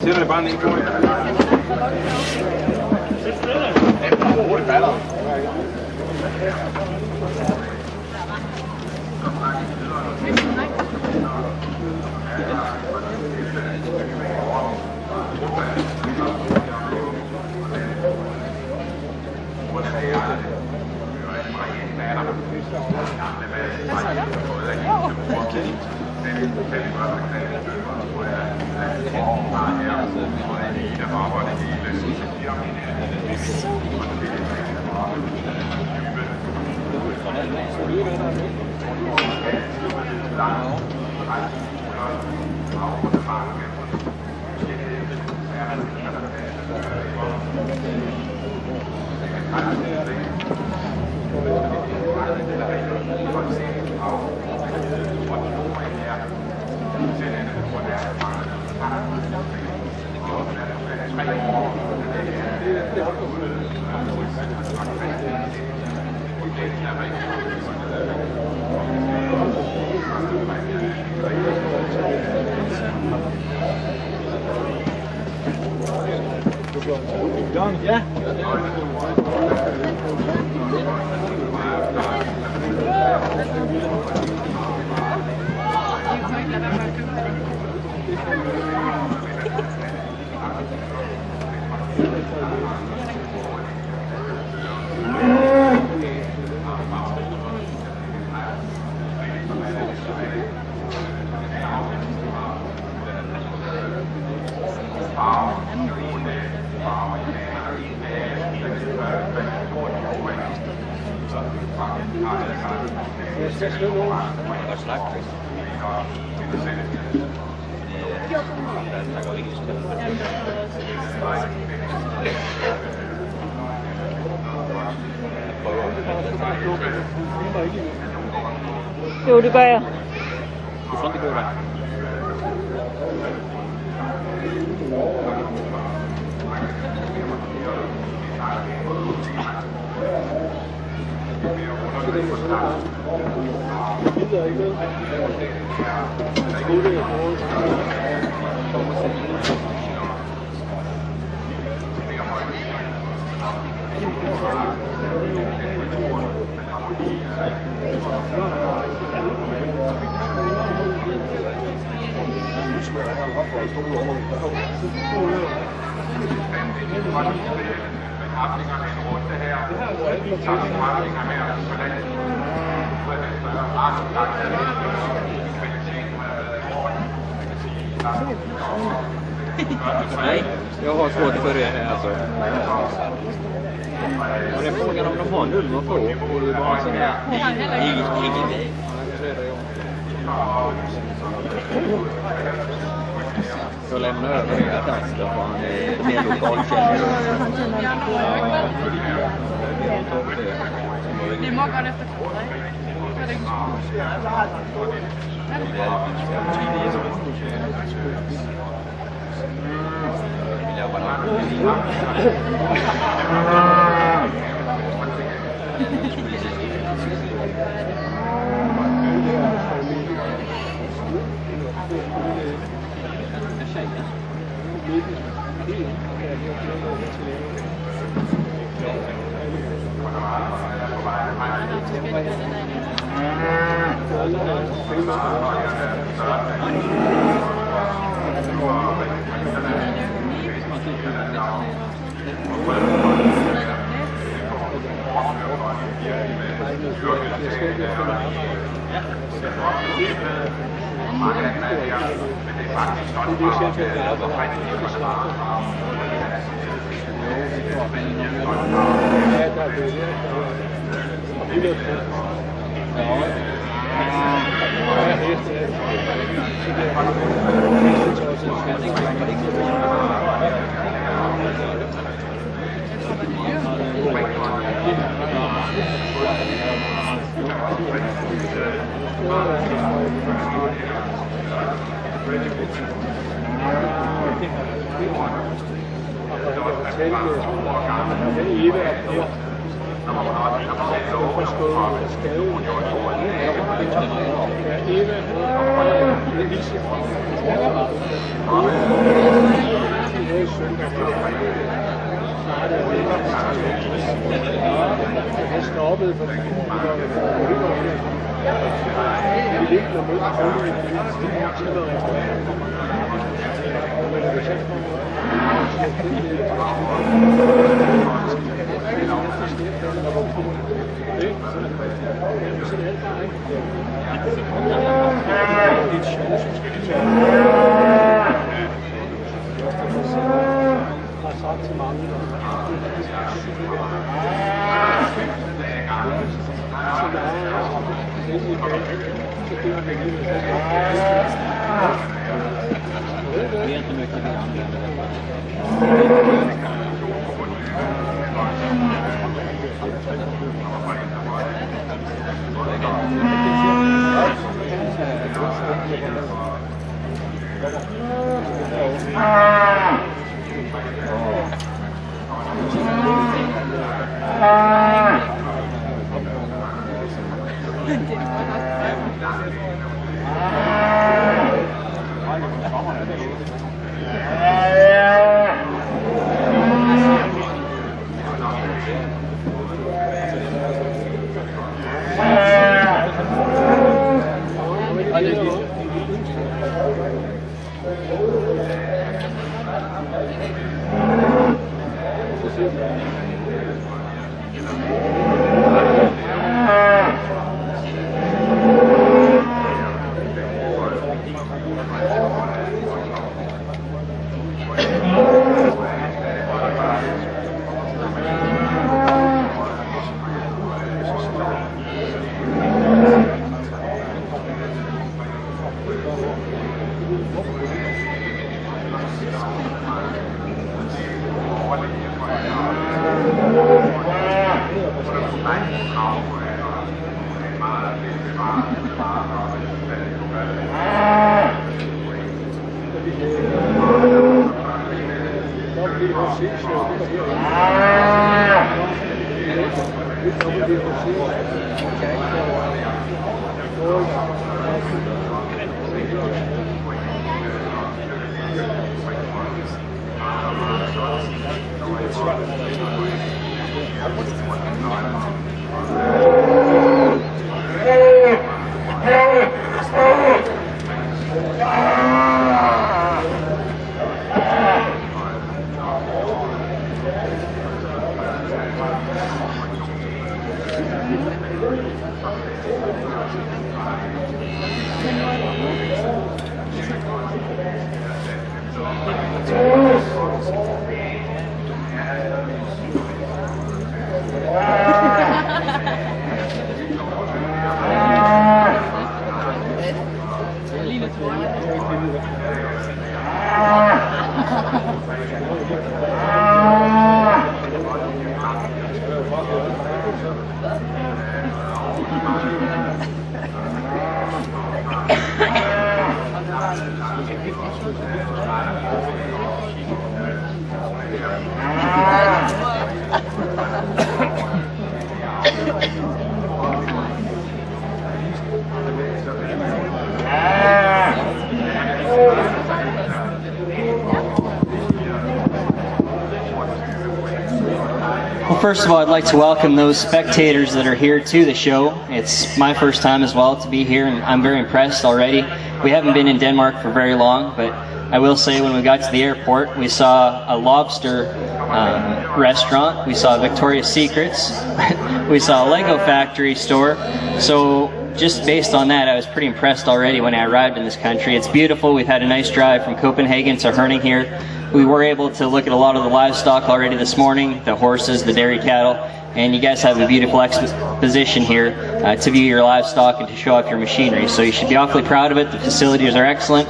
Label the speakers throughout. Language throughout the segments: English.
Speaker 1: sætter det bare ned på.
Speaker 2: Ja.
Speaker 3: Jo, det gør jeg.
Speaker 1: Sådan det gør det.
Speaker 4: Nej, jag har svårt för det här alltså. Och det är frågan om de har nummer på och det var sån här ingen väg. Jag lämnar över hela danska för han är mer lokalkänd.
Speaker 3: Vi må godt efter dig. Eva
Speaker 2: First of all, I'd like to welcome those spectators that are here to the show. It's my first time as well to be here, and I'm very impressed already. We haven't been in Denmark for very long, but I will say when we got to the airport, we saw a lobster restaurant, we saw Victoria's Secrets, we saw a Lego factory store. So just based on that, I was pretty impressed already when I arrived in this country. It's beautiful. We've had a nice drive from Copenhagen to Herning here. We were able to look at a lot of the livestock already this morning, the horses, the dairy cattle, and you guys have a beautiful exposition here to view your livestock and to show off your machinery. So you should be awfully proud of it. The facilities are excellent.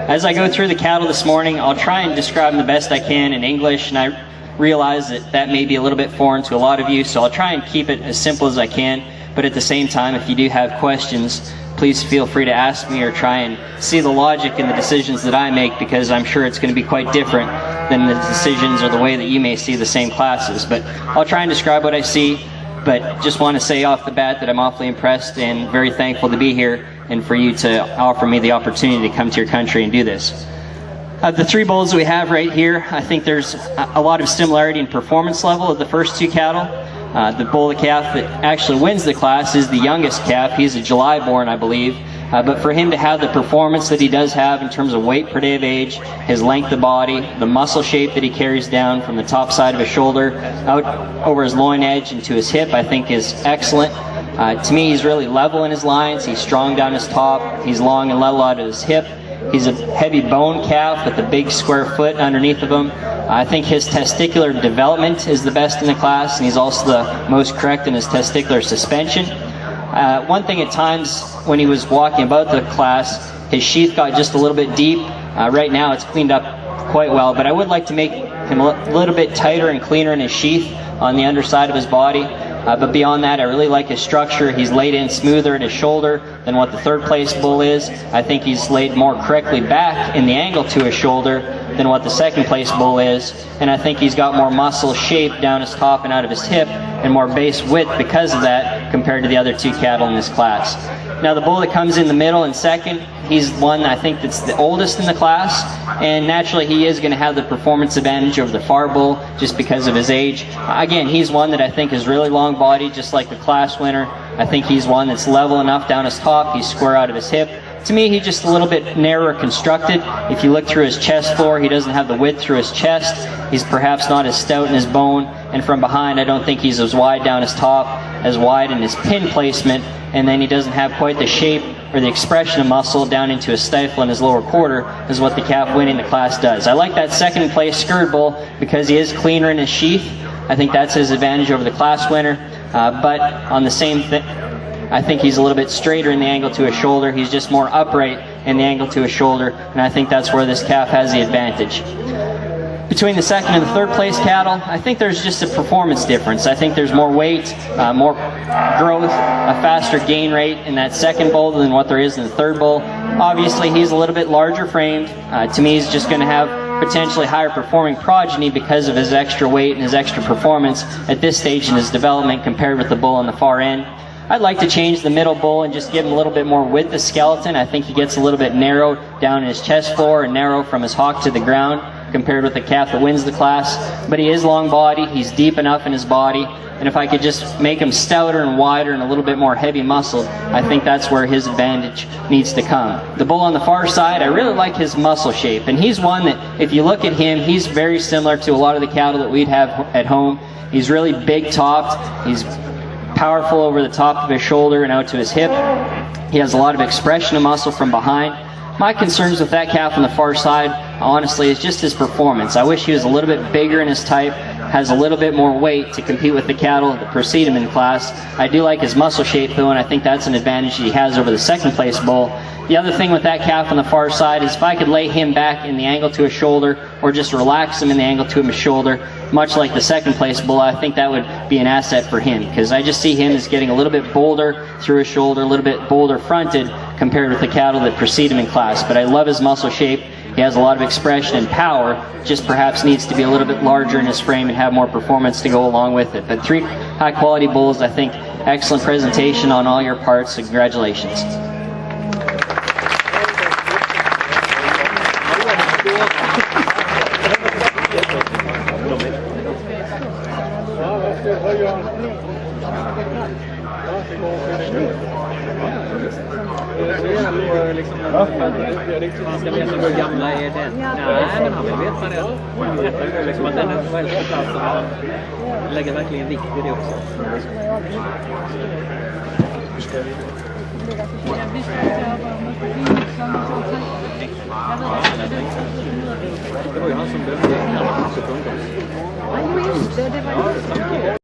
Speaker 2: As I go through the cattle this morning, I'll try and describe them the best I can in English, and I realize that that may be a little bit foreign to a lot of you, so I'll try and keep it as simple as I can. But at the same time, if you do have questions, please feel free to ask me or try and see the logic in the decisions that I make, because I'm sure it's going to be quite different than the decisions or the way that you may see the same classes. But I'll try and describe what I see, but just want to say off the bat that I'm awfully impressed and very thankful to be here and for you to offer me the opportunity to come to your country and do this. The three bulls we have right here, I think there's a lot of similarity in performance level of the first two cattle. The bull, the calf that actually wins the class, is the youngest calf. He's a July born, I believe. But for him to have the performance that he does have in terms of weight per day of age, his length of body, the muscle shape that he carries down from the top side of his shoulder out over his loin edge into his hip, I think is excellent. To me, he's really level in his lines. He's strong down his top. He's long and level out of his hip. He's a heavy bone calf with a big square foot underneath of him. I think his testicular development is the best in the class, and he's also the most correct in his testicular suspension. One thing at times when he was walking about the class, his sheath got just a little bit deep. Right now it's cleaned up quite well, but I would like to make him a little bit tighter and cleaner in his sheath on the underside of his body. But beyond that, I really like his structure. He's laid in smoother at his shoulder than what the third place bull is. I think he's laid more correctly back in the angle to his shoulder than what the second place bull is. And I think he's got more muscle shape down his top and out of his hip and more base width because of that compared to the other two cattle in this class. Now the bull that comes in the middle in second, he's one I think that's the oldest in the class, and naturally he is going to have the performance advantage over the far bull just because of his age. Again, he's one that I think is really long body, just like the class winner. I think he's one that's level enough down his top, he's square out of his hip. To me, he's just a little bit narrower constructed. If you look through his chest floor, he doesn't have the width through his chest. He's perhaps not as stout in his bone, and from behind I don't think he's as wide down his top, as wide in his pin placement, and then he doesn't have quite the shape or the expression of muscle down into his stifle in his lower quarter as what the calf winning the class does. I like that second place skirt bull because he is cleaner in his sheath. I think that's his advantage over the class winner, but on the same thing, I think he's a little bit straighter in the angle to his shoulder. He's just more upright in the angle to his shoulder, and I think that's where this calf has the advantage. Between the second and the third place cattle, I think there's just a performance difference. I think there's more weight, more growth, a faster gain rate in that second bull than what there is in the third bull. Obviously, he's a little bit larger framed. To me, he's just going to have potentially higher performing progeny because of his extra weight and his extra performance at this stage in his development compared with the bull on the far end. I'd like to change the middle bull and just give him a little bit more width of skeleton. I think he gets a little bit narrow down in his chest floor and narrow from his hock to the ground compared with the calf that wins the class. But he is long body, he's deep enough in his body, and if I could just make him stouter and wider and a little bit more heavy muscled, I think that's where his advantage needs to come. The bull on the far side, I really like his muscle shape, and he's one that if you look at him, he's very similar to a lot of the cattle that we'd have at home. He's really big topped, he's powerful over the top of his shoulder and out to his hip. He has a lot of expression of muscle from behind. My concerns with that calf on the far side, honestly, is just his performance. I wish he was a little bit bigger in his type, has a little bit more weight to compete with the cattle that precede him in class. I do like his muscle shape though, and I think that's an advantage he has over the second place bull. The other thing with that calf on the far side is if I could lay him back in the angle to his shoulder or just relax him in the angle to his shoulder, much like the second place bull, I think that would be an asset for him because I just see him as getting a little bit bolder through his shoulder, a little bit bolder fronted compared with the cattle that precede him in class. But I love his muscle shape. He has a lot of expression and power, just perhaps needs to be a little bit larger in his frame and have more performance to go along with it. But three high quality bulls, I think excellent presentation on all your parts, so congratulations.
Speaker 4: Man ska veta hur gamla är den? Nej, men han vet man det. Liksom att den är så väldigt på plats och lägger verkligen vikt i det också. Det var ju han som började Hereford Ungdom.
Speaker 3: Ja, just det. Det var ju